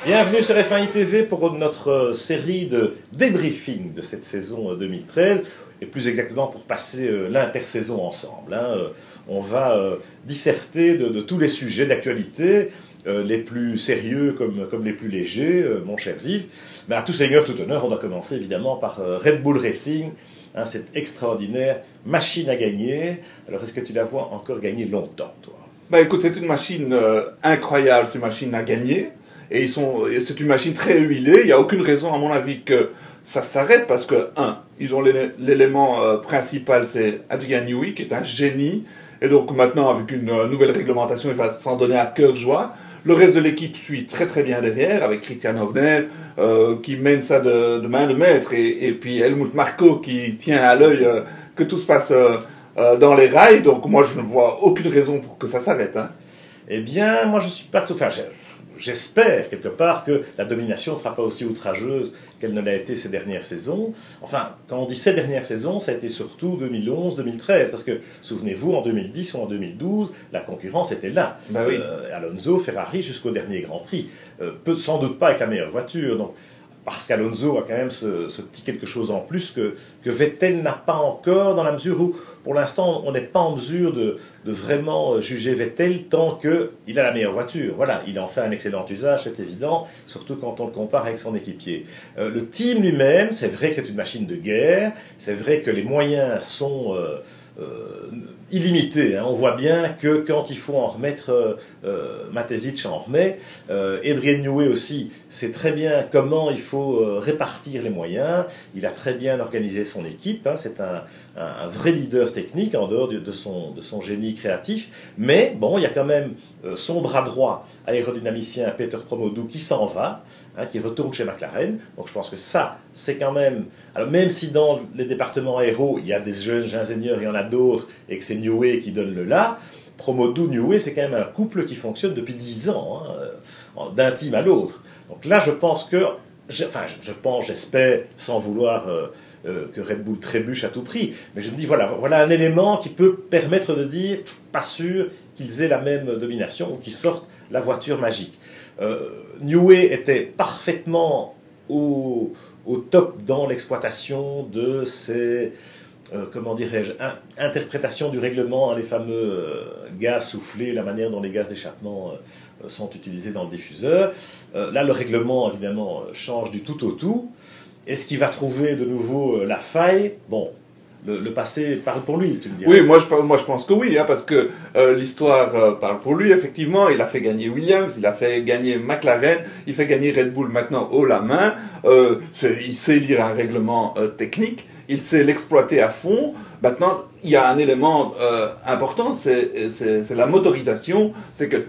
Bienvenue sur F1 ITV pour notre série de débriefing de cette saison 2013, et plus exactement pour passer l'intersaison ensemble. On va disserter de tous les sujets d'actualité, les plus sérieux comme les plus légers, mon cher Yves. Mais à tout seigneur, tout honneur, on doit commencer évidemment par Red Bull Racing, cette extraordinaire machine à gagner. Alors est-ce que tu la vois encore gagner longtemps, toi? Bah écoute, c'est une machine incroyable, c'est une machine à gagner. Et c'est une machine très huilée. Il n'y a aucune raison, à mon avis, que ça s'arrête parce que, ils ont l'élément principal, c'est Adrian Newey, qui est un génie. Et donc maintenant, avec une nouvelle réglementation, il va s'en donner à cœur joie. Le reste de l'équipe suit très très bien derrière, avec Christian Horner, qui mène ça de main de maître, et puis Helmut Marko qui tient à l'œil que tout se passe dans les rails. Donc moi, je ne vois aucune raison pour que ça s'arrête. Eh bien, moi je suis pas tout... Enfin, j'espère quelque part que la domination ne sera pas aussi outrageuse qu'elle ne l'a été ces dernières saisons. Enfin, quand on dit ces dernières saisons, ça a été surtout 2011-2013, parce que, souvenez-vous, en 2010 ou en 2012, la concurrence était là. Bah oui. Alonso, Ferrari, jusqu'au dernier Grand Prix. Sans doute pas avec la meilleure voiture, donc, parce qu'Alonso a quand même ce petit quelque chose en plus que Vettel n'a pas encore, dans la mesure où, pour l'instant, on n'est pas en mesure de vraiment juger Vettel tant qu'il a la meilleure voiture. Voilà, il en fait un excellent usage, c'est évident, surtout quand on le compare avec son équipier. Le team lui-même, c'est vrai que c'est une machine de guerre, c'est vrai que les moyens sont... illimité. On voit bien que quand il faut en remettre, Matezic en remet. Adrian Newey aussi sait très bien comment il faut répartir les moyens. Il a très bien organisé son équipe. C'est un vrai leader technique en dehors de son génie créatif. Mais bon, il y a quand même son bras droit aérodynamicien Peter Promodou qui s'en va, qui retourne chez McLaren. Donc je pense que ça, c'est quand même... Alors même si dans les départements aéro, il y a des jeunes ingénieurs, il y en a d'autres, et que c'est Newey qui donne le là, Promodou-Newey, c'est quand même un couple qui fonctionne depuis 10 ans, d'un team à l'autre. Donc là, je pense que... j'espère, sans vouloir... que Red Bull trébuche à tout prix. Mais je me dis, voilà un élément qui peut permettre de dire, pas sûr qu'ils aient la même domination ou qu'ils sortent la voiture magique. Newey était parfaitement au top dans l'exploitation de ces, comment dirais-je, interprétations du règlement, les fameux gaz soufflés, la manière dont les gaz d'échappement sont utilisés dans le diffuseur. Là, le règlement, évidemment, change du tout au tout. Est-ce qu'il va trouver de nouveau la faille? Bon, le passé parle pour lui, tu me diras. Oui, moi je pense que oui, parce que l'histoire parle pour lui, effectivement. Il a fait gagner Williams, il a fait gagner McLaren, il fait gagner Red Bull maintenant haut la main. Il sait lire un règlement technique, il sait l'exploiter à fond. Maintenant, il y a un élément important, c'est la motorisation. C'est que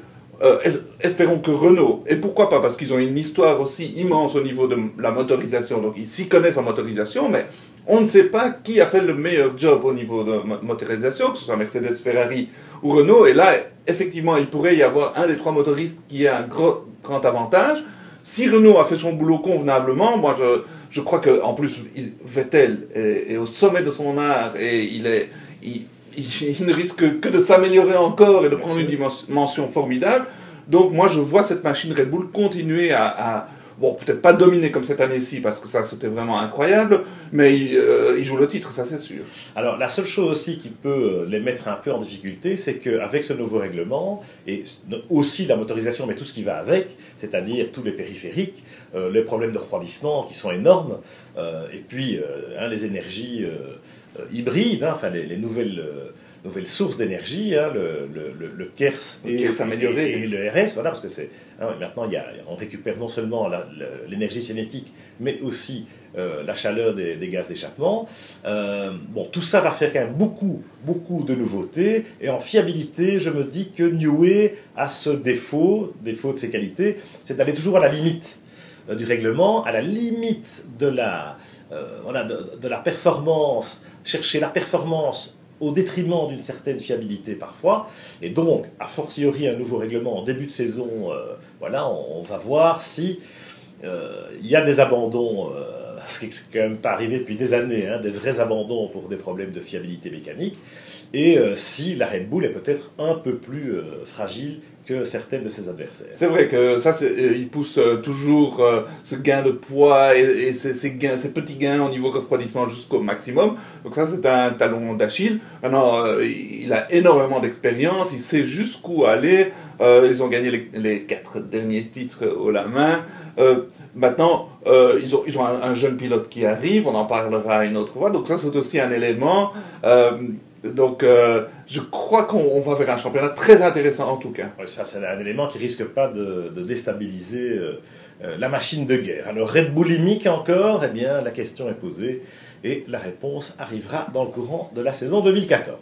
espérons que Renault, et pourquoi pas, parce qu'ils ont une histoire aussi immense au niveau de la motorisation, donc ils s'y connaissent en motorisation, mais on ne sait pas qui a fait le meilleur job au niveau de motorisation, que ce soit Mercedes, Ferrari ou Renault, et là, effectivement, il pourrait y avoir un des trois motoristes qui a un grand avantage. Si Renault a fait son boulot convenablement, moi je crois qu'en plus Vettel est au sommet de son art, et il ne risque que de s'améliorer encore et de prendre une dimension formidable. Donc moi je vois cette machine Red Bull continuer bon, peut-être pas dominer comme cette année-ci, parce que ça c'était vraiment incroyable, mais il joue le titre, ça c'est sûr. Alors la seule chose aussi qui peut les mettre un peu en difficulté, c'est qu'avec ce nouveau règlement, et aussi la motorisation, mais tout ce qui va avec, c'est-à-dire tous les périphériques, les problèmes de refroidissement qui sont énormes, et puis les énergies hybrides, enfin les nouvelles sources d'énergie, le KERS et le RS, voilà, parce que maintenant on récupère non seulement l'énergie cinétique, mais aussi la chaleur des gaz d'échappement. Bon, tout ça va faire quand même beaucoup de nouveautés, et en fiabilité, je me dis que Newey a ce défaut de ses qualités, c'est d'aller toujours à la limite du règlement, à la limite de la performance, chercher la performance au détriment d'une certaine fiabilité parfois, et donc, a fortiori, un nouveau règlement en début de saison, on va voir si il y a des abandons, ce qui n'est quand même pas arrivé depuis des années, des vrais abandons pour des problèmes de fiabilité mécanique, et si la Red Bull est peut-être un peu plus fragile que certaines de ses adversaires. C'est vrai que ça, il pousse toujours ce gain de poids et ces petits gains au niveau refroidissement jusqu'au maximum. Donc ça, c'est un talon d'Achille. Maintenant, il a énormément d'expérience, il sait jusqu'où aller. Ils ont gagné les 4 derniers titres haut la main. Maintenant, ils ont un jeune pilote qui arrive, on en parlera une autre fois. Donc ça, c'est aussi un élément. Donc, je crois qu'on va vers un championnat très intéressant en tout cas. Ouais, c'est un élément qui risque pas de déstabiliser la machine de guerre. Alors, Red Bullimique encore, eh bien, la question est posée et la réponse arrivera dans le courant de la saison 2014.